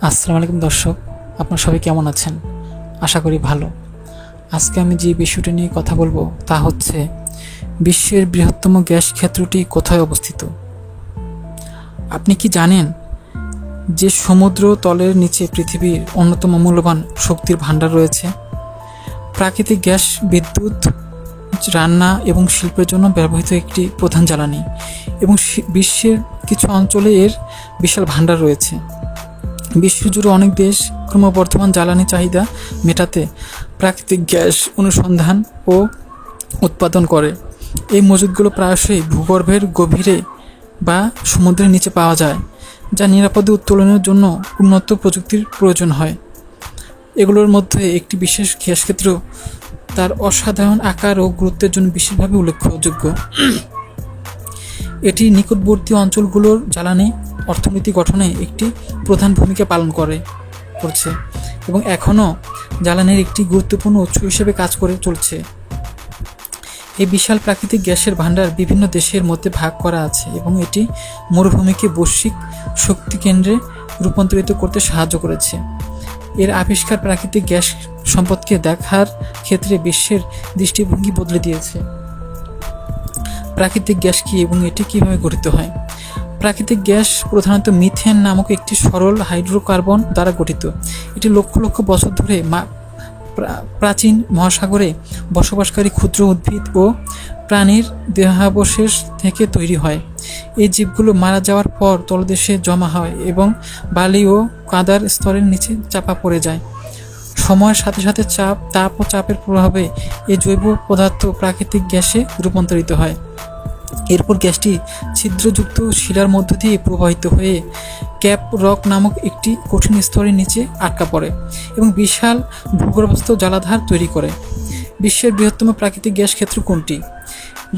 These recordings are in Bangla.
আসসালামু আলাইকুম দর্শক, আপনারা সবাই কেমন আছেন? আশা করি ভালো। আজকে আমি যে বিষয়টি নিয়ে কথা বলবো তা হচ্ছে বিশ্বের বৃহত্তম গ্যাস ক্ষেত্রটি কোথায় অবস্থিত। আপনি কি জানেন যে সমুদ্র তলের নিচে পৃথিবীর অন্যতম মূল্যবান শক্তির ভাণ্ডার রয়েছে? প্রাকৃতিক গ্যাস বিদ্যুৎ, রান্না এবং শিল্পের জন্য ব্যবহৃত একটি প্রধান জ্বালানি এবং বিশ্বের কিছু অঞ্চলে এর বিশাল ভাণ্ডার রয়েছে। বিশ্বজুড়ে অনেক দেশ ক্রমবর্ধমান জ্বালানি চাহিদা মেটাতে প্রাকৃতিক গ্যাস অনুসন্ধান ও উৎপাদন করে। এই মজুদগুলো প্রায়শই ভূগর্ভের গভীরে বা সমুদ্রের নিচে পাওয়া যায়, যা নিরাপদে উত্তোলনের জন্য উন্নত প্রযুক্তির প্রয়োজন হয়। এগুলোর মধ্যে একটি বিশেষ গ্যাস ক্ষেত্র তার অসাধারণ আকার ও গুরুত্বের জন্য বিশেষভাবে উল্লেখযোগ্য। এটি নিকটবর্তী অঞ্চলগুলোর জ্বালানি অর্থনীতি গঠনে একটি প্রধান ভূমিকা পালন করছে এবং এখনও জ্বালানির একটি গুরুত্বপূর্ণ উৎস হিসেবে কাজ করে চলছে। এই বিশাল প্রাকৃতিক গ্যাসের ভাণ্ডার বিভিন্ন দেশের মধ্যে ভাগ করা আছে এবং এটি মরুভূমিকে বৈশ্বিক শক্তি কেন্দ্রে রূপান্তরিত করতে সাহায্য করেছে। এর আবিষ্কার প্রাকৃতিক গ্যাস সম্পদকে দেখার ক্ষেত্রে বিশ্বের দৃষ্টিভঙ্গি বদলে দিয়েছে। প্রাকৃতিক গ্যাস কী এবং এটি কীভাবে গঠিত হয়? প্রাকৃতিক গ্যাস প্রধানত মিথেন নামক একটি সরল হাইড্রোকার্বন দ্বারা গঠিত। এটি লক্ষ লক্ষ বছর ধরে প্রাচীন মহাসাগরে বসবাসকারী ক্ষুদ্র উদ্ভিদ ও প্রাণীর দেহাবশেষ থেকে তৈরি হয়। এই জীবগুলো মারা যাওয়ার পর তলদেশে জমা হয় এবং বালি ও কাদার স্তরের নিচে চাপা পড়ে যায়। সময়ের সাথে সাথে তাপ ও চাপের প্রভাবে এই জৈব পদার্থ প্রাকৃতিক গ্যাসে রূপান্তরিত হয়। এরপর গ্যাসটি ছিদ্রযুক্ত শিলার মধ্য দিয়ে প্রবাহিত হয়ে ক্যাপ রক নামক একটি কঠিন স্তরের নিচে আটকা পড়ে এবং বিশাল ভূগর্ভস্থ জলাধার তৈরি করে। বিশ্বের বৃহত্তম প্রাকৃতিক গ্যাস ক্ষেত্র কোনটি?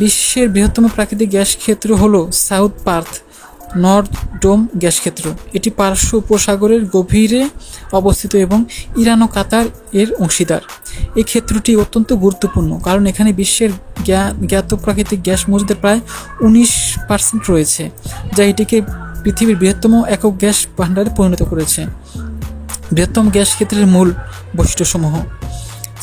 বিশ্বের বৃহত্তম প্রাকৃতিক গ্যাস ক্ষেত্র হল সাউথ পার্থ নর্থ ডোম গ্যাস ক্ষেত্র। এটি পারস্য উপসাগরের গভীরে অবস্থিত এবং ইরান ও কাতার এর অংশীদার। এই ক্ষেত্রটি অত্যন্ত গুরুত্বপূর্ণ কারণ এখানে বিশ্বের জ্ঞাত প্রাকৃতিক গ্যাস মজুদের প্রায় 19% রয়েছে, যা এটিকে পৃথিবীর বৃহত্তম একক গ্যাস ভাণ্ডারে পরিণত করেছে। বৃহত্তম গ্যাস ক্ষেত্রের মূল বৈশিষ্ট্যসমূহ: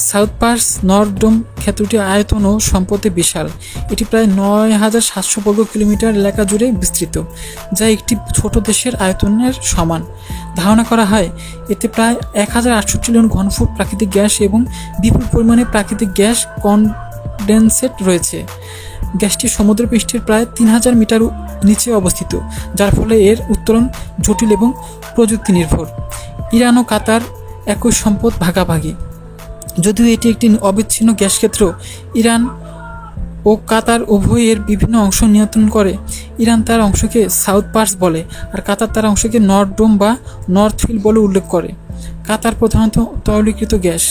সাউথ পার্থ নর্থ ডোম ক্ষেত্রটি আয়তন ও সম্পদে বিশাল। এটি প্রায় 9,700 বর্গ কিলোমিটার এলাকা জুড়ে বিস্তৃত, যা একটি ছোট দেশের আয়তনের সমান। ধারণা করা হয় এতে প্রায় 1,800 ট্রিলিয়ন ঘনফুট প্রাকৃতিক গ্যাস এবং বিপুল পরিমাণে প্রাকৃতিক গ্যাস কনডেনসেট রয়েছে। গ্যাসটি সমুদ্রপৃষ্ঠের প্রায় 3,000 মিটার নিচে অবস্থিত, যার ফলে এর উত্তোলন জটিল এবং প্রযুক্তি নির্ভর। ইরান ও কাতার একই সম্পদ ভাগাভাগি। যদিও এটি একটি অবিচ্ছিন্ন গ্যাস ক্ষেত্র, ইরান ও কাতার উভয় এর বিভিন্ন অংশ নিয়ন্ত্রণ করে। ইরান তার অংশকে সাউথ পার্থ বলে, আর কাতার তার অংশকে নর্থ ডোম বা নর্থ ফিল্ড বলে উল্লেখ করে। কাতার প্রধানত তরলীকৃত গ্যাস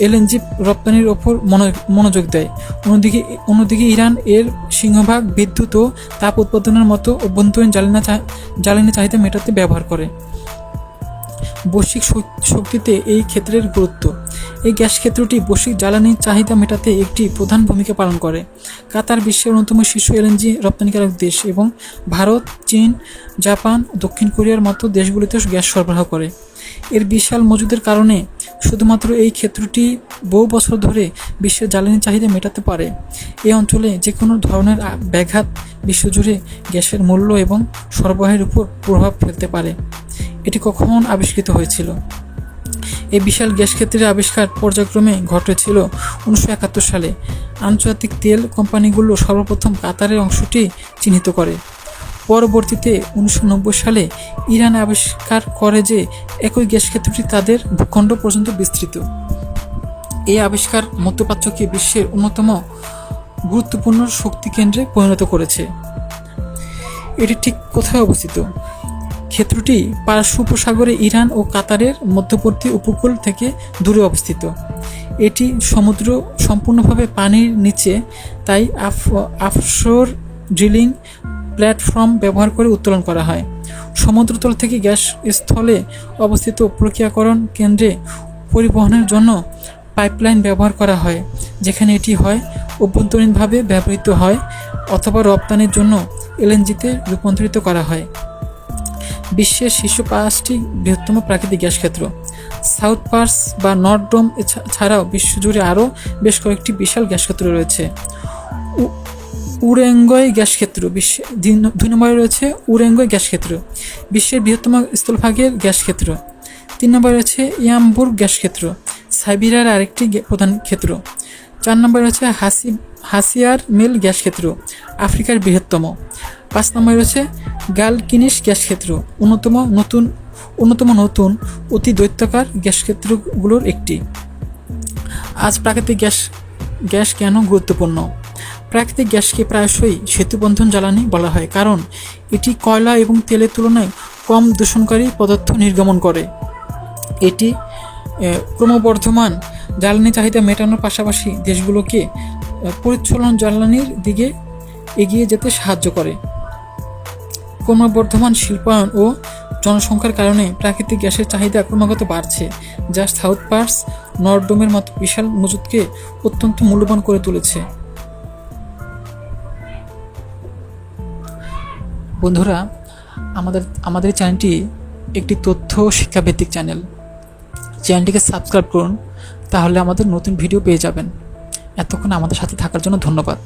এলএনজি রপ্তানির ওপর মনোযোগ দেয়। অন্যদিকে ইরান এর সিংহভাগ বিদ্যুৎ ও তাপ উৎপাদনের মতো অভ্যন্তরীণ জ্বালানি চাহিদা মেটাতে ব্যবহার করে। বৈশ্বিক শক্তিতে এই ক্ষেত্রের গুরুত্ব: এই গ্যাস ক্ষেত্রটি বৈশ্বিক জ্বালানির চাহিদা মেটাতে একটি প্রধান ভূমিকা পালন করে। কাতার বিশ্বের অন্যতম শীর্ষ এলএনজি রপ্তানিকারক দেশ এবং ভারত, চীন, জাপান, দক্ষিণ কোরিয়ার মতো দেশগুলিতে গ্যাস সরবরাহ করে। এর বিশাল মজুদের কারণে শুধুমাত্র এই ক্ষেত্রটি বহু বছর ধরে বিশ্বের জ্বালানি চাহিদা মেটাতে পারে। এই অঞ্চলে যে কোনো ধরনের ব্যাঘাত বিশ্বজুড়ে গ্যাসের মূল্য এবং সরবরাহের উপর প্রভাব ফেলতে পারে। এটি কখন আবিষ্কৃত হয়েছিল? এই বিশাল গ্যাস ক্ষেত্রের আবিষ্কার পর্যায়ক্রমে ঘটেছিল 1971 সালে। আন্তর্জাতিক তেল কোম্পানিগুলো সর্বপ্রথম কাতারের অংশটি চিহ্নিত করে। পরবর্তীতে 1990 সালে ইরান আবিষ্কার করে যে একই গ্যাস ক্ষেত্রটি তাদের ভূখণ্ড পর্যন্ত বিস্তৃত। এই আবিষ্কার মধ্যপ্রাচ্যকে বিশ্বের অন্যতম গুরুত্বপূর্ণ শক্তি কেন্দ্রে পরিণত করেছে। এটি ঠিক কোথায় অবস্থিত? ক্ষেত্রটি পারস্য উপসাগরে ইরান ও কাতারের মধ্যবর্তী উপকূল থেকে দূরে অবস্থিত। এটি সমুদ্র সম্পূর্ণভাবে পানির নিচে, তাই অফশোর ড্রিলিং প্ল্যাটফর্ম ব্যবহার করে উত্তোলন করা হয়। সমুদ্রতল থেকে গ্যাস স্থলে অবস্থিত প্রক্রিয়াকরণ কেন্দ্রে পরিবহনের জন্য পাইপলাইন ব্যবহার করা হয়, যেখানে এটি হয় অভ্যন্তরীণভাবে ব্যবহৃত হয় অথবা রপ্তানির জন্য এলএনজিতে রূপান্তরিত করা হয়। বিশ্বের শীর্ষ 5টি বৃহত্তম প্রাকৃতিক গ্যাস ক্ষেত্র। সাউথ পার্স বা নর্থ ডোম ছাড়াও বিশ্বজুড়ে আরও বেশ কয়েকটি বিশাল গ্যাস ক্ষেত্র রয়েছে। উরেঙ্গয় গ্যাস ক্ষেত্র বিশ্বের 2 নম্বরে রয়েছে উরেঙ্গয় গ্যাস ক্ষেত্র, বিশ্বের বৃহত্তম স্থলভাগের গ্যাস ক্ষেত্র। 3 নম্বরে রয়েছে ইয়ামবুর্গ গ্যাস ক্ষেত্র, সাইবেরিয়ার আরেকটি প্রধান ক্ষেত্র। 4 নম্বরে রয়েছে হাসিয়ার মিল গ্যাস ক্ষেত্র, আফ্রিকার বৃহত্তম। 5 নম্বরে রয়েছে গালকিনিস গ্যাস ক্ষেত্র, অন্যতম নতুন অতি দৈত্যাকার গ্যাস ক্ষেত্রগুলোর একটি। আজ প্রাকৃতিক গ্যাস কেন গুরুত্বপূর্ণ? প্রাকৃতিক গ্যাসকে প্রায়শই সেতুবন্ধন জ্বালানি বলা হয়, কারণ এটি কয়লা এবং তেলের তুলনায় কম দূষণকারী পদার্থ নির্গমন করে। এটি ক্রমবর্ধমান জ্বালানি চাহিদা মেটানোর পাশাপাশি দেশগুলোকে পরিচ্ছন্ন জ্বালানির দিকে এগিয়ে যেতে সাহায্য করে। ক্রমবর্ধমান শিল্পায়ন ও জনসংখ্যার কারণে প্রাকৃতিক গ্যাসের চাহিদা ক্রমাগত বাড়ছে, যা সাউথ পার্স, নর্থ ডোমের মতো বিশাল মজুদকে অত্যন্ত মূল্যবান করে তুলেছে। বন্ধুরা, আমাদের চ্যানেলটি একটি তথ্য শিক্ষাভিত্তিক চ্যানেলটিকে সাবস্ক্রাইব করুন, তাহলে আমাদের নতুন ভিডিও পেয়ে যাবেন। এতক্ষণ আমাদের সাথে থাকার জন্য ধন্যবাদ।